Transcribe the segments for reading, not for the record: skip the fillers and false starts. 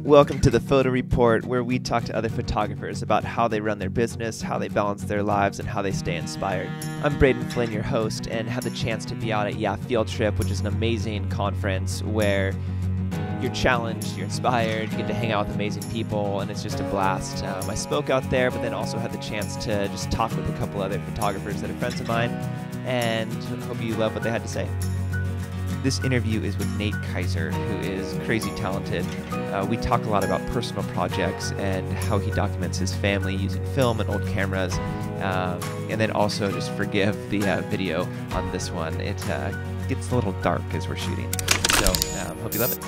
Welcome to the Photo Report, where we talk to other photographers about how they run their business, how they balance their lives, and how they stay inspired. I'm Braedon Flynn, your host, and had the chance to be out at Field Trip, which is an amazing conference where you're challenged, you're inspired, you get to hang out with amazing people, and it's just a blast. I spoke out there, but then also had the chance to just talk with a couple other photographers that are friends of mine, and hope you love what they had to say. This interview is with Nate Kaiser, who is crazy talented. We talk a lot about personal projects and how he documents his family using film and old cameras. And then also just forgive the video on this one. It gets a little dark as we're shooting. So hope you love it.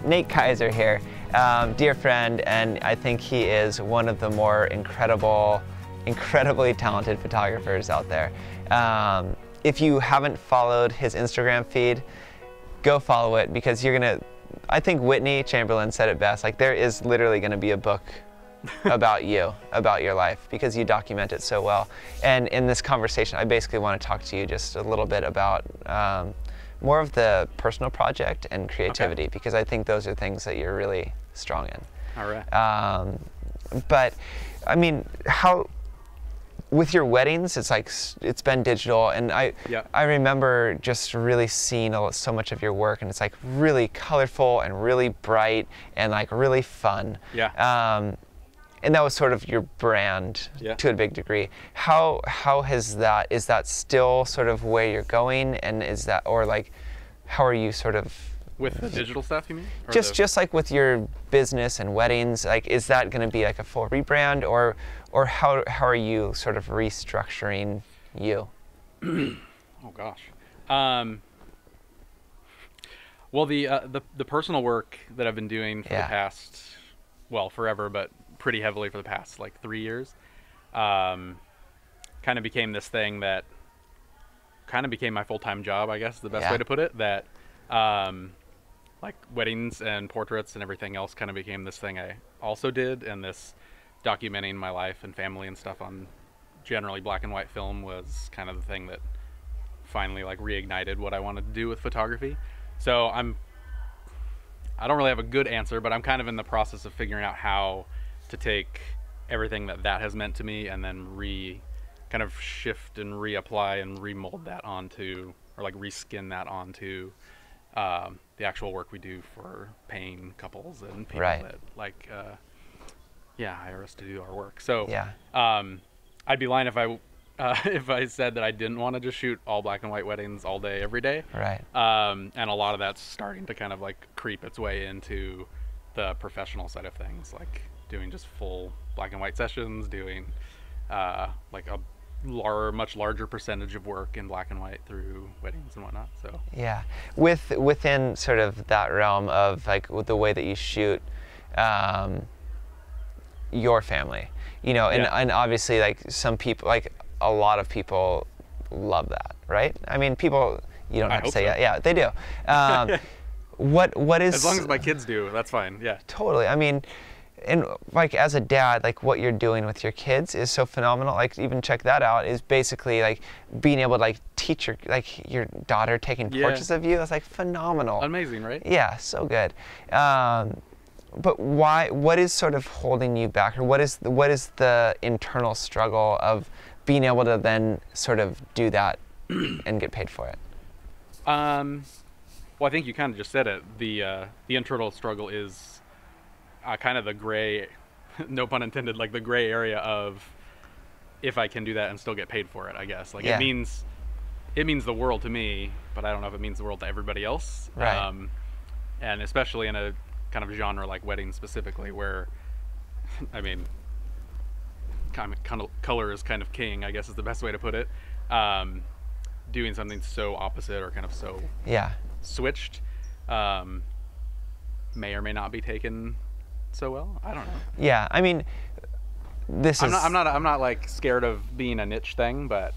Nate Kaiser here, dear friend, and I think he is one of the more incredibly talented photographers out there. If you haven't followed his Instagram feed, go follow it, because you're gonna, I think Whitney Chamberlain said it best, like there is literally gonna be a book about you, about your life, because you document it so well. And in this conversation, I basically want to talk to you just a little bit about more of the personal project and creativity, because I think those are things that you're really strong in. All right. But I mean, with your weddings, it's like it's been digital, and I remember just really seeing so much of your work, and it's like really colorful and really bright and like really fun. Yeah. And that was sort of your brand to a big degree. How has that? Is that still sort of where you're going, and is that, or like, how are you sort of with the digital stuff, you mean? Or just like with your business and weddings, like is that going to be like a full rebrand, or how are you sort of restructuring you? Oh gosh. Well, the personal work that I've been doing for the past, well, forever, but pretty heavily for the past like 3 years, kind of became this thing that kind of became my full-time job, I guess is the best way to put it. That like weddings and portraits and everything else kind of became this thing I also did, and this documenting my life and family and stuff on generally black and white film was kind of the thing that finally like reignited what I wanted to do with photography. So I don't really have a good answer, but I'm kind of in the process of figuring out how to take everything that has meant to me and then kind of shift and reapply and remold that onto, or like reskin that onto the actual work we do for paying couples and people that like hire us to do our work. So I'd be lying if I said that I didn't want to just shoot all black and white weddings all day every day. Right. And a lot of that's starting to kind of like creep its way into the professional side of things, like doing just full black and white sessions, doing like a much larger percentage of work in black and white through weddings and whatnot. So within sort of that realm of like with the way that you shoot your family, you know, and obviously like some people, like a lot of people love that, right? I mean, people, you don't have to say yeah, they do. What is, as long as my kids do, that's fine. Yeah, totally. I mean, and like as a dad, like what you're doing with your kids is so phenomenal. Like even check that out, is basically like being able to like teach your daughter taking portraits of you. That's like phenomenal. Amazing, right? Yeah, so good. But why? What is sort of holding you back, or what is the internal struggle of being able to then sort of do that and get paid for it? Well, I think you kind of just said it. The internal struggle is kind of the gray, no pun intended, like the gray area of if I can do that and still get paid for it, I guess. Like it means the world to me, but I don't know if it means the world to everybody else. Right. And especially in a kind of genre like weddings specifically, where, I mean, kind of color is kind of king, I guess is the best way to put it. Doing something so opposite or kind of so switched may or may not be taken so well. I don't know. Yeah, I mean, I'm not like scared of being a niche thing, but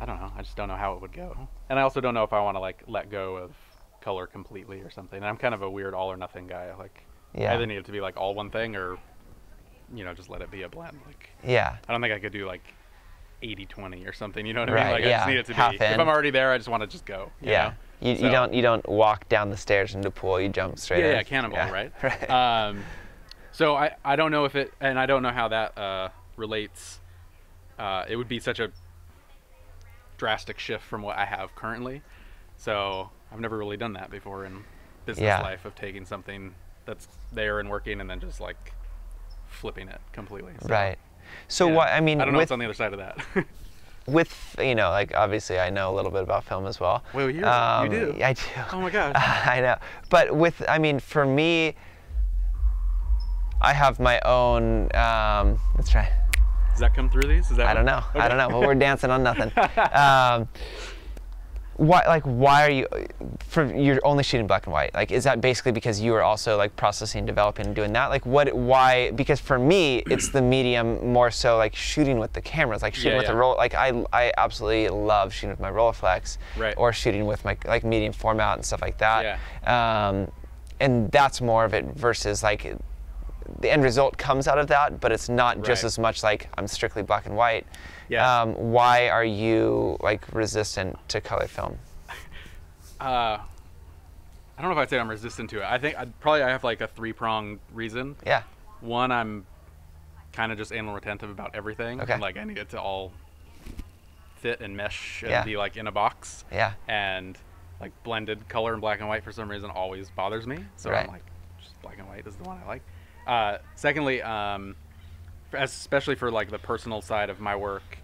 I don't know. I just don't know how it would go, and I also don't know if I want to like let go of color completely or something. And I'm kind of a weird all or nothing guy. Like, I either need it to be like all one thing, or just let it be a blend. Like, I don't think I could do like 80-20 or something, you know what I mean? Like, yeah. I just need it to Half be, in. if I'm already there, I just want to just go. Yeah. You don't walk down the stairs into the pool, you jump straight in. Yeah, cannonball, right? So I don't know if it, and I don't know how that relates. It would be such a drastic shift from what I have currently. So I've never really done that before in business life, of taking something that's there and working and then just like flipping it completely. So, right. So what, I mean, I don't know what's on the other side of that. With, you know, like obviously I know a little bit about film as well. Well, you do? I do. Oh my gosh. I know. But with, I mean, for me, I have my own, let's try. Does that come through these? Is that I don't know. Okay. I don't know. But we're dancing on nothing. Why are you, you're only shooting black and white? Like, is that basically because you are also like processing, developing, and doing that? Like, why? Because for me, it's the medium more so like shooting with the cameras, like shooting with the roll. Like, I absolutely love shooting with my Rolleiflex, or shooting with my like medium format and stuff like that. And that's more of it versus like, the end result comes out of that, but it's not just as much like I'm strictly black and white. Why are you like resistant to color film? I don't know if I'd say I'm resistant to it. I think I have like a three-pronged reason. One, I'm kind of just anal retentive about everything. Like, I need it to all fit and mesh and be like in a box. And like blended color and black and white for some reason always bothers me. So I'm like, just black and white is the one I like. Secondly, especially for like the personal side of my work,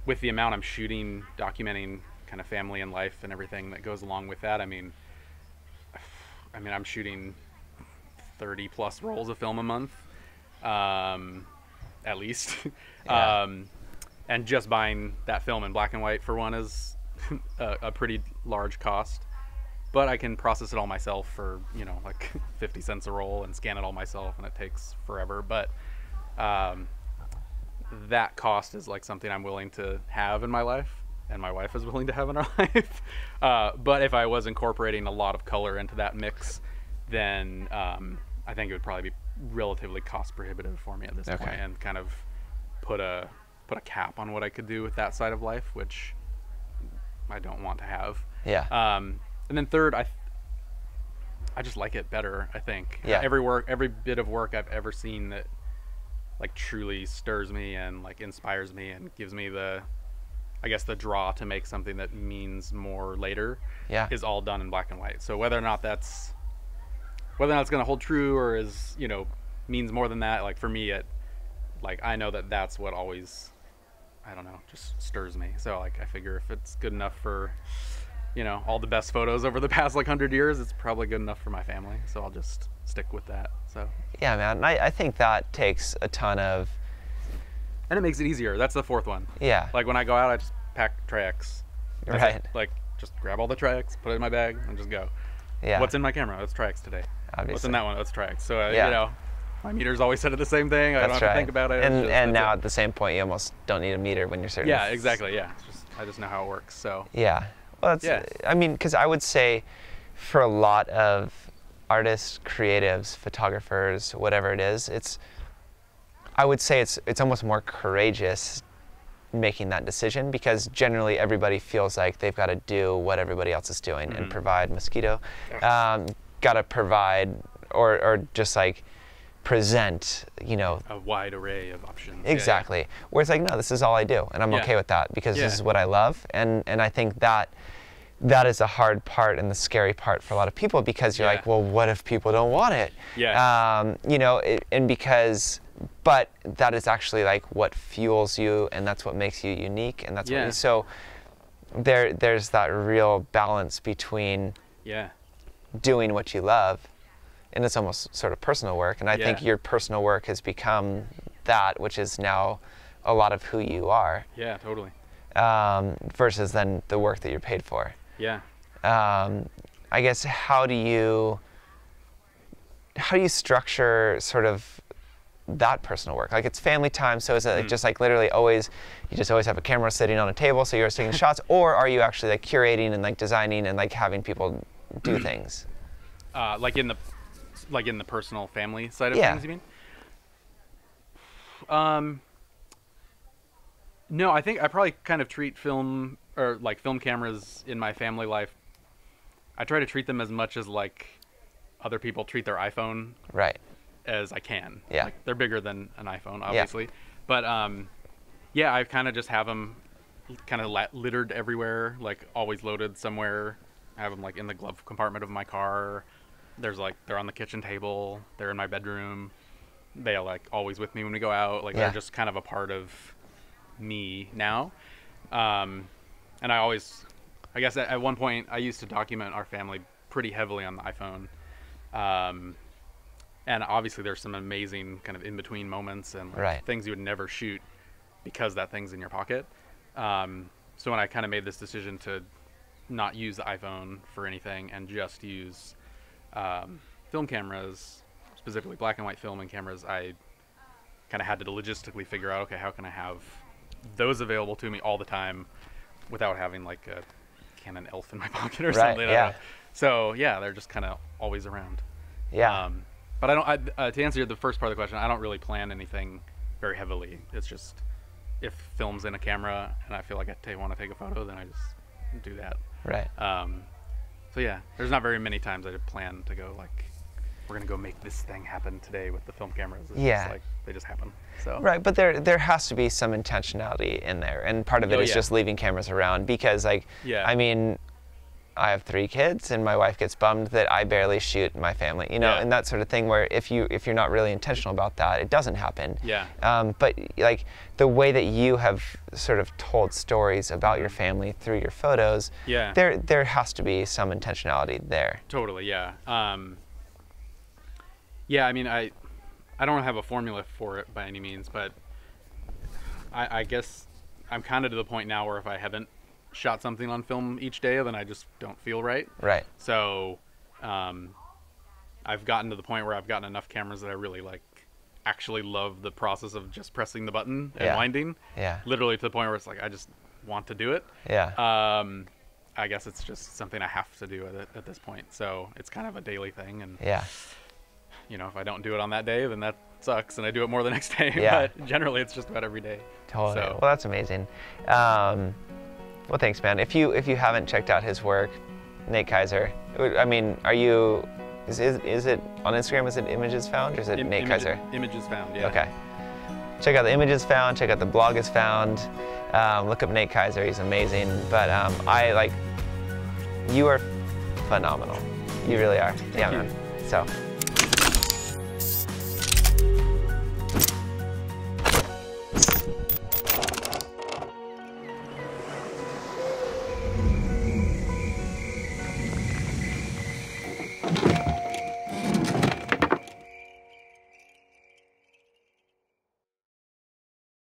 with the amount I'm shooting, documenting kind of family and life and everything that goes along with that. I mean, I'm shooting 30 plus rolls of film a month, at least. And just buying that film in black and white for one is a pretty large cost. But I can process it all myself for, you know, like 50 cents a roll and scan it all myself, and it takes forever. But that cost is like something I'm willing to have in my life, and my wife is willing to have in our life. But if I was incorporating a lot of color into that mix, then I think it would probably be relatively cost prohibitive for me at this point, and kind of put a cap on what I could do with that side of life, which I don't want to have. And then third, I just like it better, I think. Every bit of work I've ever seen that like truly stirs me and like inspires me and gives me the draw to make something that means more later is all done in black and white. So whether or not it's going to hold true or is, you know, means more than that, like for me, I know that that's what always, I don't know, just stirs me. So like I figure if it's good enough for, you know, all the best photos over the past like 100 years, it's probably good enough for my family. So I'll just stick with that. So yeah, man, I think that takes a ton of, and it makes it easier. That's the fourth one. Like when I go out, I just pack Tri-X. Like just grab all the Tri-X, put it in my bag, and just go. What's in my camera? That's Tri-X today. Obviously. What's in that one? That's Tri-X. So you know, my meter's always set at the same thing. I don't have to think about it. And now at the same point, you almost don't need a meter when you're certain. Yeah, exactly. Yeah, I just know how it works. So well, I mean, because I would say for a lot of artists, creatives, photographers, whatever it is, I would say it's almost more courageous making that decision, because generally everybody feels like they've got to do what everybody else is doing and provide mosquito, got to provide or just like present, you know, a wide array of options. Exactly. Where it's like, no, this is all I do, and I'm okay with that because this is what I love, and I think that is the hard part and the scary part for a lot of people, because you're like, well, what if people don't want it? You know, but that is actually like what fuels you, and that's what makes you unique, and that's what so there's that real balance between doing what you love, and it's almost sort of personal work, and I think your personal work has become that, which is now a lot of who you are. Yeah, totally. Versus then the work that you're paid for. I guess how do you structure sort of that personal work? Like, it's family time, so is it just like literally always, you just always have a camera sitting on a table, so you're taking shots, or are you actually like curating and like designing and like having people do things? Like in the personal family side of things, you mean? No, I think I probably kind of treat film or like film cameras in my family life. I try to treat them as much as like other people treat their iPhone. Right. As I can. Yeah. Like, they're bigger than an iPhone, obviously. Yeah. But yeah, I kind of just have them kind of littered everywhere, like always loaded somewhere. I have them like in the glove compartment of my car. There's like, they're on the kitchen table. They're in my bedroom. They are like always with me when we go out. Like they're just kind of a part of me now. And I guess at one point I used to document our family pretty heavily on the iPhone. And obviously there's some amazing kind of in-between moments and like things you would never shoot because that thing's in your pocket. So when I kind of made this decision to not use the iPhone for anything and just use film cameras, specifically black and white film and cameras, I kind of had to logistically figure out, okay, how can I have those available to me all the time without having like a Canon Elf in my pocket or something. Yeah. So yeah, they're just kind of always around. Yeah. But I don't. To answer the first part of the question, I don't really plan anything very heavily. It's just if film's in a camera and I feel like I want to take a photo, then I just do that. Right. So yeah, there's not very many times I plan to go like, we're gonna go make this thing happen today with the film cameras. It's just like they just happen. So. Right, but there has to be some intentionality in there, and part of it is just leaving cameras around because like, I mean, I have 3 kids, and my wife gets bummed that I barely shoot my family, you know, and that sort of thing. Where if you're not really intentional about that, it doesn't happen. Yeah. But like the way that you have sort of told stories about your family through your photos, there has to be some intentionality there. Totally. Yeah. Yeah. I mean, I don't have a formula for it by any means, but I guess I'm kind of to the point now where if I haven't shot something on film each day, then I just don't feel right. Right. So I've gotten to the point where I've gotten enough cameras that I really like actually love the process of just pressing the button and winding. Yeah. Literally to the point where it's like I just want to do it. Yeah. I guess it's just something I have to do at this point. So it's kind of a daily thing, and you know, if I don't do it on that day, then that sucks, and I do it more the next day. Yeah. But generally, it's just about every day. Totally. So. Well, that's amazing. Well, thanks, man. If you haven't checked out his work, Nate Kaiser. I mean, is it on Instagram? Is it Images Found, or is it Nate Kaiser? Images Found. Yeah. Okay. Check out the Images Found. Check out the blog is found. Look up Nate Kaiser. He's amazing. But you are phenomenal. You really are. Thank you. Man. So.